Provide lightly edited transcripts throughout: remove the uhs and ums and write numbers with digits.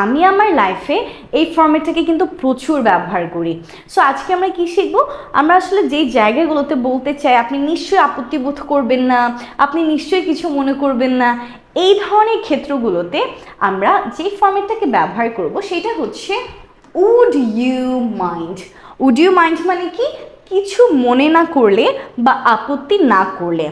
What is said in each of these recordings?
আমি আমার লাইফে এই ফরম্যাটটাকে কিন্তু প্রচুর ব্যবহার করি। সো আজকে আমরা কি শিখবো, আমরা আসলে যেই জায়গাগুলোতে বলতে চাই আপনি নিশ্চয়ই আপত্তি বোধ করবেন না, আপনি নিশ্চয়ই কিছু মনে করবেন না, এই ধরনের ক্ষেত্রগুলোতে আমরা যে ফরম্যাটটাকে ব্যবহার করব সেটা হচ্ছে would you mind. Would you mind মানে কি, কিছু মনে না করলে বা আপত্তি না করলে।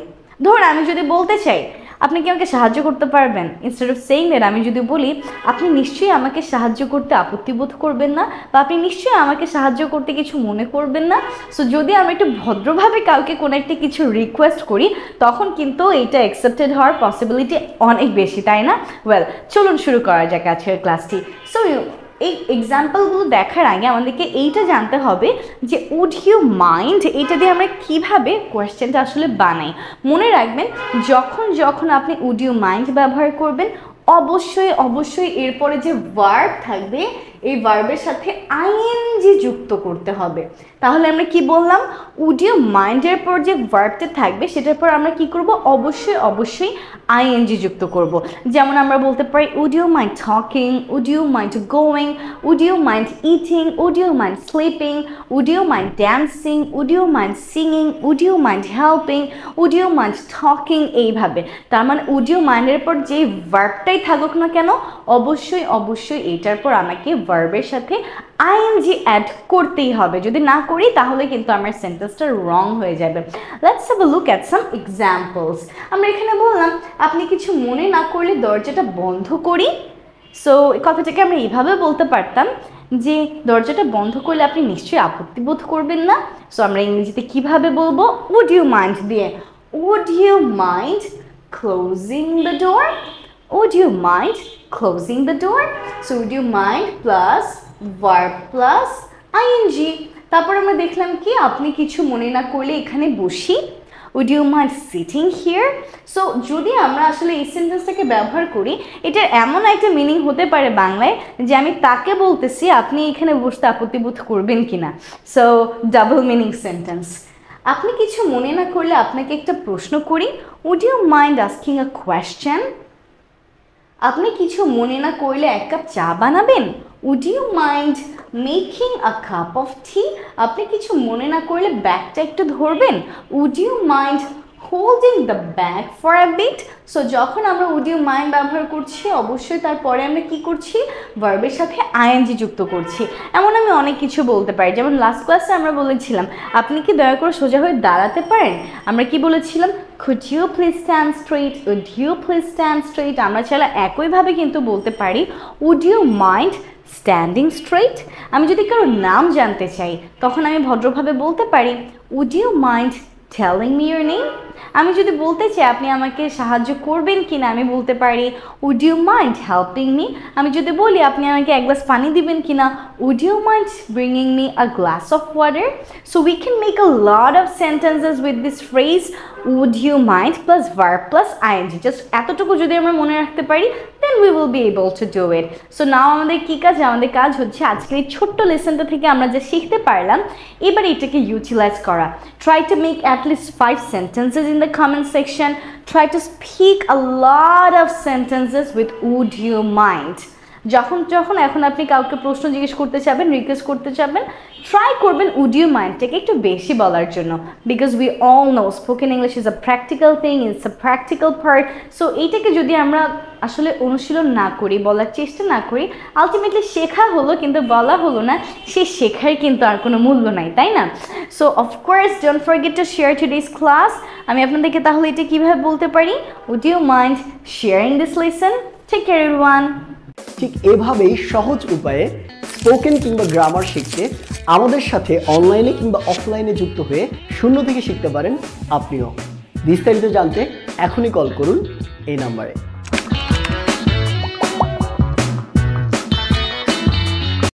ধরুন আমি যদি বলতে চাই আপনি কি আমাকে সাহায্য করতে পারবেন, ইনস্টেড অফ সেইং দ্যাট আমি যদি বলি আপনি নিশ্চয়ই আমাকে সাহায্য করতে আপত্তি বোধ করবেন না বা আপনি নিশ্চয়ই আমাকে সাহায্য করতে কিছু মনে করবেন না। সো যদি আমরা একটু ভদ্রভাবে কাউকে কোনো একটা কিছু রিকোয়েস্ট করি তখন কিন্তু এটা অ্যাকসেপ্টেড হওয়ার পসিবিলিটি অনেক বেশি, তাই না? ওয়েল, চলুন শুরু করা যাক আজকের ক্লাসটি। সো এই এক্সাম্পলগুলো দেখার আগে আমাদেরকে এইটা জানতে হবে যে উড ইউ মাইন্ড এইটা দিয়ে আমরা কীভাবে কোয়েশ্চেনটা আসলে বানাই। মনে রাখবেন যখন যখন আপনি উড ইউ মাইন্ড ব্যবহার করবেন অবশ্যই অবশ্যই এরপরে যে ভার্ব থাকবে এই ভার্বের সাথে আইএনজি যুক্ত করতে হবে। তাহলে আমরা কি বললাম, উড ইউ মাইন্ডের পর যে ভার্বটা থাকবে সেটার পর আমরা কি করব, অবশ্যই অবশ্যই আইএনজি যুক্ত করব। যেমন আমরা বলতে পারি would you mind talking, would you mind going, would you mind eating, would you mind sleeping, would you mind dancing, would you mind singing, would you mind helping, would you mind talking, এইভাবে। তার মানে would you মাইন্ডের পর যে ভার্বটাই থাকুক না কেন অবশ্যই অবশ্যই এটার পর আমাকে ভার্বের সাথে আইএনজি অ্যাড করতেই হবে। যদি না করি তাহলে কিন্তু আমার সেন্টেন্সটা রং হয়ে যাবে। Let's have a look at some examples. আমরা এখানে বললাম আপনি কিছু মনে না করলে দরজাটা বন্ধ করি। সো এই কথাটাকে আমরা এইভাবে বলতে পারতাম যে দরজাটা বন্ধ করলে আপনি নিশ্চয়ই আপত্তি বোধ করবেন না। সো আমরা ইংরেজিতে কিভাবে বলবো, উড ইউ মাইন্ড দিয়ে would you mind closing the door, would you mind closing the door? So would you mind plus verb plus ing। তারপর আমরা দেখলাম কি আপনি কিছু মনে না করলে এখানে বসি, would you mind sitting here? So যদি আমরা আসলে এই সেন্টেন্সটাকে ব্যবহার করি এটার এমন একটা মিনিং হতে পারে বাংলায় যে আমি তাকে বলতেছি আপনি এখানে বসতে আপত্তি বোধ করবেন কিনা। So double meaning sentence. আপনি কিছু মনে না করলে আপনাকে একটা প্রশ্ন করি, would you mind asking a question? আপনি কিছু মনে না করলে এক কাপ চা বানাবেন, would you mind making a cup of tea? আপনি কিছু মনে না করলে ব্যাগটা একটু ধরবেন, would you mind holding the bag for a bit? So যখন আমরা would you mind ব্যবহার করছি অবশ্যই তারপরে আমরা কি করছি, ভার্বের সাথে আইএনজি যুক্ত করছি। এমন আমি অনেক কিছু বলতে পারি, যেমন লাস্ট ক্লাসে আমরা বলেছিলাম আপনি কি দয়া করে সোজা হয়ে দাঁড়াতে পারেন। আমরা কি বলেছিলাম, could you please stand straight, would you please stand straight। আমরা চাইলে একইভাবে কিন্তু বলতে পারি would you mind standing straight। আমি যদি কারো নাম জানতে চাই তখন আমি ভদ্রভাবে বলতে পারি would you mind telling me your name। আমি যদি বলতে চাই আপনি আমাকে সাহায্য করবেন কিনা আমি বলতে পারি would you mind helping me। আমি যদি বলি আপনি আমাকে এক গ্লাস পানি দিবেন কিনা would you mind bringing me a glass of water। So we can make a lot of sentences with this phrase would you mind plus verb plus ing। just এতটুকু যদি আমরা মনে রাখতে পারি then we will be able to do it। So now আমাদের কি কাজ, আমাদের কাজ হচ্ছে আজকের এই ছোট্ট লেসনটা থেকে আমরা যা শিখতে পারলাম এবার এটাকে ইউটিলাইজ করা। try to make at least 5 sentences in the comment section. Try to speak a lot of sentences with would you mind। যখন যখন এখন আপনি কাউকে প্রশ্ন জিজ্ঞেস করতে চাবেন, রিকোয়েস্ট করতে চাবেন, ট্রাই করবেন would you mind টাকে একটু বেশি বলার জন্য, because we all know spoken English is a practical thing, it's a practical part. So এইটাকে যদি আমরা আসলে অনুশীলন না করি, বলার চেষ্টা না করি, আলটিমেটলি শেখা হলো কিন্তু বলা হলো না, সে শেখার কিন্তু আর কোনো মূল্য নাই, তাই না? So of course don't forget to share today's class. আমি আপনাদেরকে তাহলে এটা কীভাবে বলতে পারি, would you mind sharing this lesson? Take care everyone। ঠিক এভাবেই সহজ উপায়ে স্পোকেন কিংবা গ্রামার শিখতে আমাদের সাথে অনলাইনে কিংবা অফলাইনে যুক্ত হয়ে শূন্য থেকে শিখতে পারেন আপনিও। বিস্তারিত জানতে এখনই কল করুন এই নাম্বারে।